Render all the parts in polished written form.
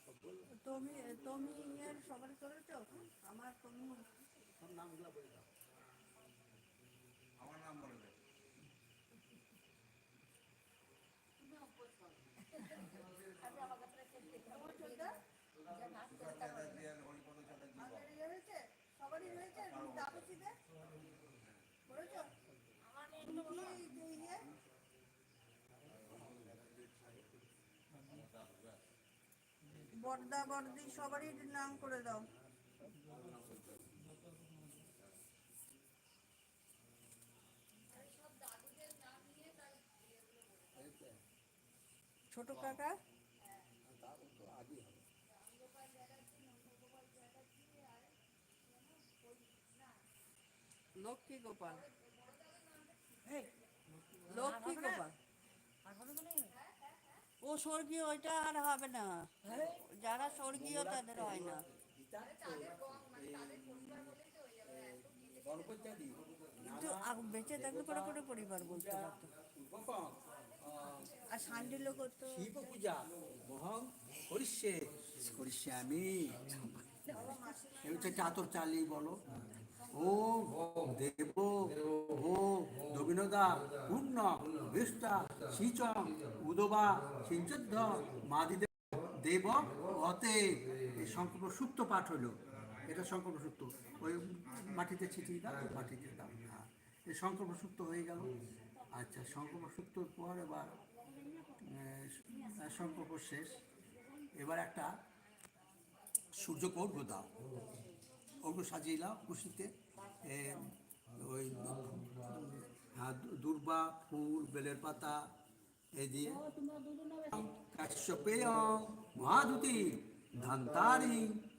তুমি তুমি এর সবারই করেছো? আমার তুমি সব নামগুলো বলে দাও। আমার নাম বলে দে। তুষার চ্যাটার্জি, হরিপদ চ্যাটার্জি বল। হয়েছে, সবারই হয়েছে। তাপসীতে করেছো? বর্দা বর্দি সবারই নাম করে দাও। ছোট কাকা তারপর তো আগেই হবে। লক্ষ্মী গোপাল, লক্ষ্মী গোপাল। ও স্বর্গীয়, ওইটা আর হবে না। যারা স্বর্গীয় তাদের হয় না। গণপতি কিন্তু বেঁচে থাকলে পরে করে পরিবার বলতে পারতো। আর সান্ডিলও করতো। শিব পূজা মহং করিষ্যে করিষ্যে আমি হচ্ছে চাতর চালি বলো। ও দেব ও দবিনদা পূর্ণ বিষ্টা সিচং উদবা সিঞ্চদ্ধ মাদিদেব দেব অতে। এই সংকল্প সুক্ত পাঠ হইল। এটা সংকল্প সুক্ত। ওই মাটিতে ছিটিয়ে দাও, মাটিতে দাও। হ্যাঁ, এই সংকল্প সুক্ত হয়ে গেল। আচ্ছা, সংকল্প সুক্তর পর এবার সংকল্প শেষ। এবার একটা সূর্যকে অর্ঘ্য দাও। অর্ঘ্য সাজিয়ে দাও খুশিতে। ওই দূর্বা ফুল, বেলের পাতা এই দিয়ে কাশ্যপেয় মহাদুতি ধান্তারি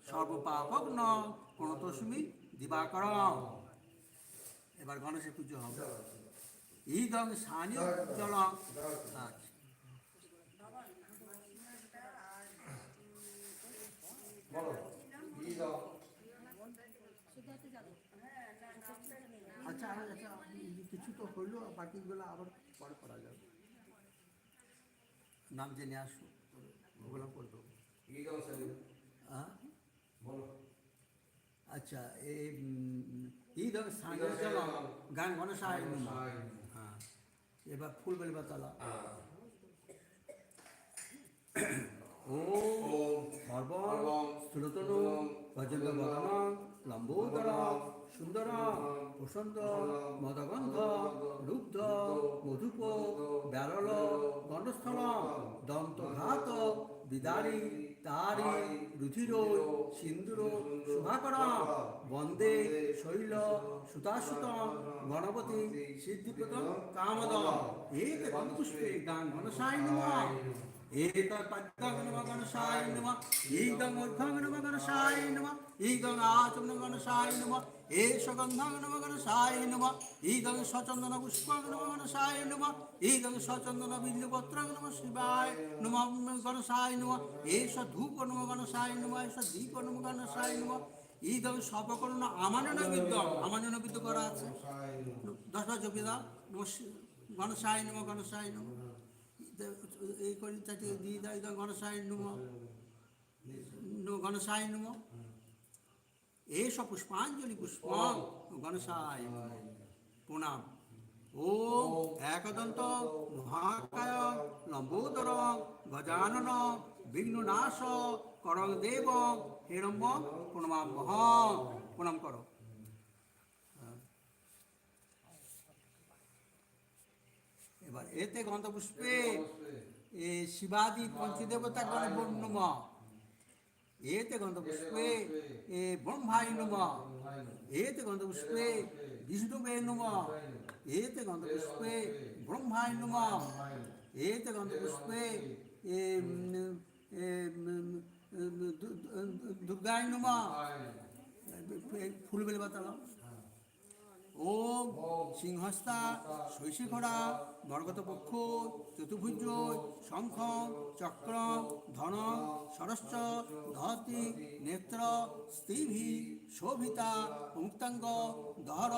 সর্বপাপগ্ন প্রণতস্মি দিবাকর। এবার গণেশের পুজো হবে। ইদং স্থানীয় জল। আচ্ছা আচ্ছা, কিছু তো হইলো, বাকিগুলো আবার পরে করা যাবে। নাম জেনে আসো, ওগুলো করে দেবো। হ্যাঁ, আচ্ছা, এই ধর স্থানীয় জল গান গণেশায় নমঃ। হ্যাঁ, এবার ফুল বেলপাতালা। ওম সর্বং স্থূলতনু গজেন্দ্র বদনং লম্বোদরং সুন্দরং প্রসন্ত মদগন্ধ লুব্ধ মধুপ ব্যারল গণ্ডস্থলং দন্তঘাত বিদারি তারি রুধির সিন্দুর শুভাকরং বন্দে শৈল সুতাসুতং গণপতি সিদ্ধিপ্রদং কামদং। এক গন্ধপুষ্পে গান গণেশায় নমঃ। एतत्पद्मं नमः गणेशाय नमः। ईदं ऊर्ध्वं नमः गणेशाय नमः। ईदं आचमनं गणेशाय नमः। एष गन्धं नमः गणेशाय नमः। ईदं सचन्दनपुष्पं नमः गणेशाय नमः। ईदं सचन्दनबिल्वपत्रं नमः शिवाय नमः गणेशाय नमः। एष धूप नमः गणेशाय नमः। एष दीप नमः गणेशाय नमः। ईदं सर्वकर्ण আমানন বিদ্যম। আমানন বিদ্য করা আছে 10বার জপে দাও। গণেশায় নমঃ গণেশায় নমঃ। এই করি তাকে দিয়ে দেয় গণেশায় নমঃ গণেশায় নমঃ। এষ পুষ্পাঞ্জলি পুষ্পং গণেশায় প্রণাম। ওম একদন্ত মহাকায় লম্বোদর গজানন বিঘ্ননাশ করং দেব হিরম্ব প্রণমাম্যহং। প্রণাম করো। এবার এতে গন্ধপুষ্পে শিবাদি পঞ্চদেবতা গণ নমঃ। এতে গন্ধপুষ্পে ব্রহ্মায় নমঃ। এতে গন্ধপুষ্পে বিষ্ণুবে নমঃ। এতে গন্ধপুষ্পে ব্রহ্মায় নমঃ। এতে গন্ধপুষ্পে দুর্গায় নমঃ। ফুল বেলে বাতালো। ওম সিংহস্তা শৈশিখরা মর্গত পক্ষ চতুর্ভুজ শঙ্খ চক্র ধন সরস্ব ধতি নেত্র স্তিভি শোভিতা মুক্তাঙ্গ দহর